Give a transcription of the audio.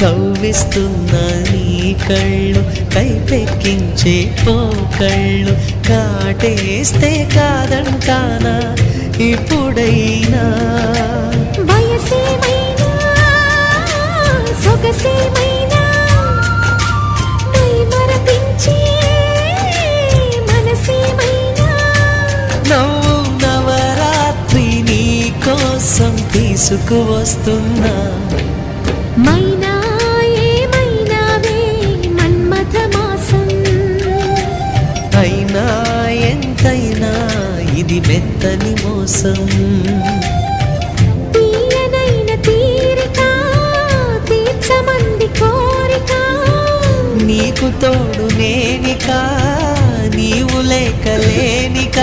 కవ్విస్తున్న నీ కళ్ళు కైపెక్కించే పోకళ్ళు కాటేస్తే కాదంటానా ఇప్పుడైనా వయసేమైనా సొగసేమైనా మరపించే మనసేమైనా నవ్వు నవరాత్రి నీ కోసం తీసుకువస్తున్నా మైనా ఏమైనావే మన్మథ మాసం అయినా ఎంతైనా ఇది మెత్తని మోసం తీయనైన తీరిక తీర్చమంది కోరిక నీకు తోడు నేనిక నీవు లేక లేనిక